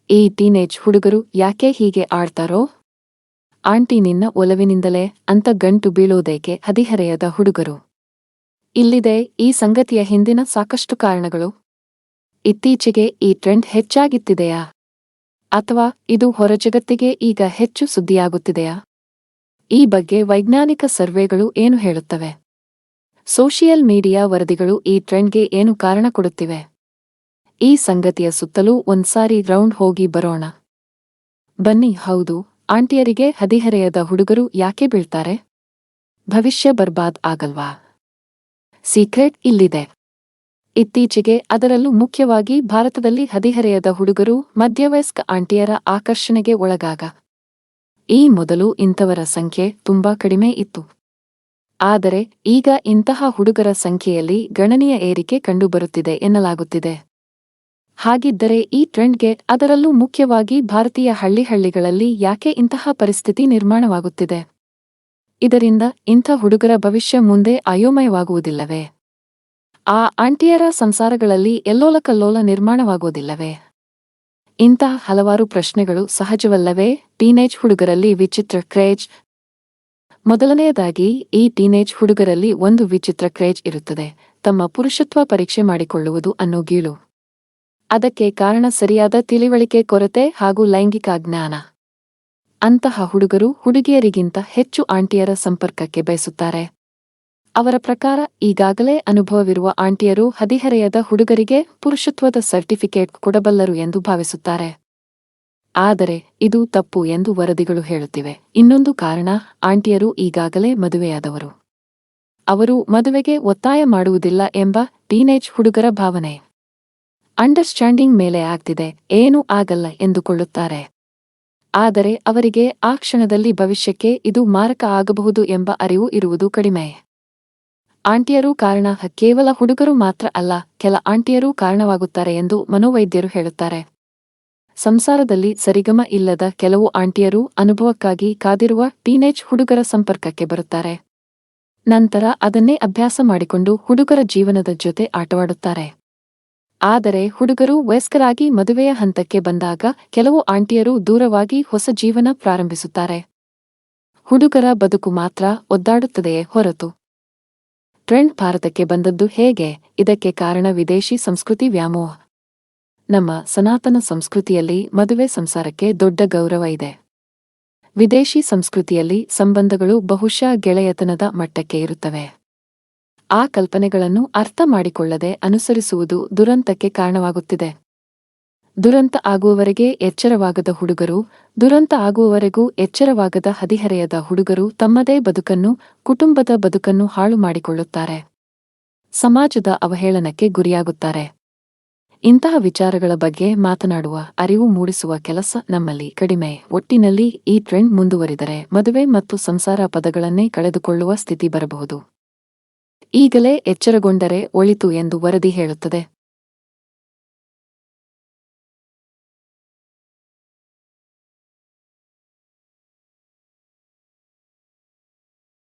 ಈ ಟೀನೇಜ್ ಹುಡುಗರು ಯಾಕೆ ಹೀಗೆ ಆಡ್ತಾರೋ? ಆಂಟಿ ನಿನ್ನ ಒಲವಿನಿಂದಲೇ ಅಂತ ಗಂಟು ಬೀಳೋದೇಕೆ ಹದಿಹರೆಯದ ಹುಡುಗರು? ಇಲ್ಲಿದೆ ಈ ಸಂಗತಿಯ ಹಿಂದಿನ ಸಾಕಷ್ಟು ಕಾರಣಗಳು. ಇತ್ತೀಚೆಗೆ ಈ ಟ್ರೆಂಡ್ ಹೆಚ್ಚಾಗುತ್ತಿದೆಯಾ? ಅಥವಾ ಇದು ಹೊರಜಗತ್ತಿಗೆ ಈಗ ಹೆಚ್ಚು ಸುದ್ದಿಯಾಗುತ್ತಿದೆಯಾ? ಈ ಬಗ್ಗೆ ವೈಜ್ಞಾನಿಕ ಸರ್ವೆಗಳು ಏನು ಹೇಳುತ್ತವೆ? ಸೋಷಿಯಲ್ ಮೀಡಿಯಾ ವರದಿಗಳು ಈ ಟ್ರೆಂಡ್ಗೆ ಏನು ಕಾರಣ ಕೊಡುತ್ತಿವೆ? ಈ ಸಂಗತಿಯ ಸುತ್ತಲೂ ಒಂದ್ಸಾರಿ ರೌಂಡ್ ಹೋಗಿ ಬರೋಣ. ಬನ್ನಿ. ಹೌದು, ಆಂಟಿಯರಿಗೆ ಹದಿಹರೆಯದ ಹುಡುಗರು ಯಾಕೆ ಬೀಳ್ತಾರೆ? ಭವಿಷ್ಯ ಬರ್ಬಾದ್ ಆಗಲ್ವಾ? ಸೀಕ್ರೆಟ್ ಇಲ್ಲಿದೆ. ಇತ್ತೀಚೆಗೆ, ಅದರಲ್ಲೂ ಮುಖ್ಯವಾಗಿ ಭಾರತದಲ್ಲಿ ಹದಿಹರೆಯದ ಹುಡುಗರು ಮಧ್ಯವಯಸ್ಕ ಆಂಟಿಯರ ಆಕರ್ಷಣೆಗೆ ಒಳಗಾಗ. ಈ ಮೊದಲು ಇಂಥವರ ಸಂಖ್ಯೆ ತುಂಬಾ ಕಡಿಮೆ ಇತ್ತು. ಆದರೆ ಈಗ ಇಂತಹ ಹುಡುಗರ ಸಂಖ್ಯೆಯಲ್ಲಿ ಗಣನೀಯ ಏರಿಕೆ ಕಂಡುಬರುತ್ತಿದೆ ಎನ್ನಲಾಗುತ್ತಿದೆ. ಹಾಗಿದ್ದರೆ ಈ ಟ್ರೆಂಡ್ಗೆ, ಅದರಲ್ಲೂ ಮುಖ್ಯವಾಗಿ ಭಾರತೀಯ ಹಳ್ಳಿಗಳಲ್ಲಿ ಯಾಕೆ ಇಂತಹ ಪರಿಸ್ಥಿತಿ ನಿರ್ಮಾಣವಾಗುತ್ತಿದೆ? ಇದರಿಂದ ಇಂಥ ಹುಡುಗರ ಭವಿಷ್ಯ ಮುಂದೆ ಅಯೋಮಯವಾಗುವುದಿಲ್ಲವೇ? ಆ ಆಂಟಿಯರ ಸಂಸಾರಗಳಲ್ಲಿ ಎಲ್ಲೋಲಕಲ್ಲೋಲ ನಿರ್ಮಾಣವಾಗುವುದಿಲ್ಲವೇ? ಇಂತಹ ಹಲವಾರು ಪ್ರಶ್ನೆಗಳು ಸಹಜವಲ್ಲವೇ? ಟೀನೇಜ್ ಹುಡುಗರಲ್ಲಿ ವಿಚಿತ್ರ ಕ್ರೇಜ್. ಮೊದಲನೆಯದಾಗಿ, ಈ ಟೀನೇಜ್ ಹುಡುಗರಲ್ಲಿ ಒಂದು ವಿಚಿತ್ರ ಕ್ರೇಜ್ ಇರುತ್ತದೆ: ತಮ್ಮ ಪುರುಷತ್ವ ಪರೀಕ್ಷೆ ಮಾಡಿಕೊಳ್ಳುವುದು ಅನ್ನೋ ಗೀಳು. ಅದಕ್ಕೆ ಕಾರಣ ಸರಿಯಾದ ತಿಳಿವಳಿಕೆ ಕೊರತೆ ಹಾಗೂ ಲೈಂಗಿಕ ಅಜ್ಞಾನ. ಅಂತಹ ಹುಡುಗರು ಹುಡುಗಿಯರಿಗಿಂತ ಹೆಚ್ಚು ಆಂಟಿಯರ ಸಂಪರ್ಕಕ್ಕೆ ಬಯಸುತ್ತಾರೆ. ಅವರ ಪ್ರಕಾರ ಈಗಾಗಲೇ ಅನುಭವವಿರುವ ಆಂಟಿಯರು ಹದಿಹರೆಯದ ಹುಡುಗರಿಗೆ ಪುರುಷತ್ವದ ಸರ್ಟಿಫಿಕೇಟ್ ಕೊಡಬಲ್ಲರು ಎಂದು ಭಾವಿಸುತ್ತಾರೆ. ಆದರೆ ಇದು ತಪ್ಪು ಎಂದು ವರದಿಗಳು ಹೇಳುತ್ತಿವೆ. ಇನ್ನೊಂದು ಕಾರಣ, ಆಂಟಿಯರು ಈಗಾಗಲೇ ಮದುವೆಯಾದವರು. ಅವರು ಮದುವೆಗೆ ಒತ್ತಾಯ ಮಾಡುವುದಿಲ್ಲ ಎಂಬ ಟೀನೇಜ್ ಹುಡುಗರ ಭಾವನೆ. ಅಂಡರ್ಸ್ಟ್ಯಾಂಡಿಂಗ್ ಮೇಲೆ ಆಗ್ತಿದೆ, ಏನೂ ಆಗಲ್ಲ ಎಂದುಕೊಳ್ಳುತ್ತಾರೆ. ಆದರೆ ಅವರಿಗೆ ಆ ಕ್ಷಣದಲ್ಲಿ ಭವಿಷ್ಯಕ್ಕೆ ಇದು ಮಾರಕ ಆಗಬಹುದು ಎಂಬ ಅರಿವು ಇರುವುದು ಕಡಿಮೆ. ಆಂಟಿಯರು ಕಾರಣ ಕೇವಲ ಹುಡುಗರು ಮಾತ್ರ ಅಲ್ಲ, ಕೆಲ ಆಂಟಿಯರೂ ಕಾರಣವಾಗುತ್ತಾರೆ ಎಂದು ಮನೋವೈದ್ಯರು ಹೇಳುತ್ತಾರೆ. ಸಂಸಾರದಲ್ಲಿ ಸರಿಗಮ ಇಲ್ಲದ ಕೆಲವು ಆಂಟಿಯರು ಅನುಭವಕ್ಕಾಗಿ ಕಾದಿರುವ ಟೀನೇಜ್ ಹುಡುಗರ ಸಂಪರ್ಕಕ್ಕೆ ಬರುತ್ತಾರೆ. ನಂತರ ಅದನ್ನೇ ಅಭ್ಯಾಸ ಮಾಡಿಕೊಂಡು ಹುಡುಗರ ಜೀವನದ ಜೊತೆ ಆಟವಾಡುತ್ತಾರೆ. ಆದರೆ ಹುಡುಗರು ವಯಸ್ಕರಾಗಿ ಮದುವೆಯ ಹಂತಕ್ಕೆ ಬಂದಾಗ ಕೆಲವು ಆಂಟಿಯರು ದೂರವಾಗಿ ಹೊಸ ಜೀವನ ಪ್ರಾರಂಭಿಸುತ್ತಾರೆ. ಹುಡುಗರ ಬದುಕು ಮಾತ್ರ ಒದ್ದಾಡುತ್ತದೆಯೇ ಹೊರತು. ಟ್ರೆಂಡ್ ಭಾರತಕ್ಕೆ ಬಂದದ್ದು ಹೇಗೆ? ಇದಕ್ಕೆ ಕಾರಣ ವಿದೇಶಿ ಸಂಸ್ಕೃತಿ ವ್ಯಾಮೋಹ. ನಮ್ಮ ಸನಾತನ ಸಂಸ್ಕೃತಿಯಲ್ಲಿ ಮದುವೆ ಸಂಸಾರಕ್ಕೆ ದೊಡ್ಡ ಗೌರವ ಇದೆ. ವಿದೇಶಿ ಸಂಸ್ಕೃತಿಯಲ್ಲಿ ಸಂಬಂಧಗಳು ಬಹುಶಃ ಗೆಳೆಯತನದ ಮಟ್ಟಕ್ಕೆ ಇರುತ್ತವೆ. ಆ ಕಲ್ಪನೆಗಳನ್ನು ಅರ್ಥ ಮಾಡಿಕೊಳ್ಳದೆ ಅನುಸರಿಸುವುದು ದುರಂತಕ್ಕೆ ಕಾರಣವಾಗುತ್ತಿದೆ. ದುರಂತ ಆಗುವವರೆಗೆ ಎಚ್ಚರವಾಗದ ಹುಡುಗರು, ದುರಂತ ಆಗುವವರೆಗೂ ಎಚ್ಚರವಾಗದ ಹದಿಹರೆಯದ ಹುಡುಗರು ತಮ್ಮದೇ ಬದುಕನ್ನು, ಕುಟುಂಬದ ಬದುಕನ್ನು ಹಾಳು ಮಾಡಿಕೊಳ್ಳುತ್ತಾರೆ. ಸಮಾಜದ ಅವಹೇಳನಕ್ಕೆ ಗುರಿಯಾಗುತ್ತಾರೆ. ಇಂತಹ ವಿಚಾರಗಳ ಬಗ್ಗೆ ಮಾತನಾಡುವ, ಅರಿವು ಮೂಡಿಸುವ ಕೆಲಸ ನಮ್ಮಲ್ಲಿ ಕಡಿಮೆ. ಒಟ್ಟಿನಲ್ಲಿ ಈ ಟ್ರೆಂಡ್ ಮುಂದುವರಿದರೆ ಮದುವೆ ಮತ್ತು ಸಂಸಾರ ಪದಗಳನ್ನೇ ಕಳೆದುಕೊಳ್ಳುವ ಸ್ಥಿತಿ ಬರಬಹುದು. ಈಗಲೇ ಎಚ್ಚರಗೊಂಡರೆ ಒಳಿತು ಎಂದು ವರದಿ ಹೇಳುತ್ತದೆ.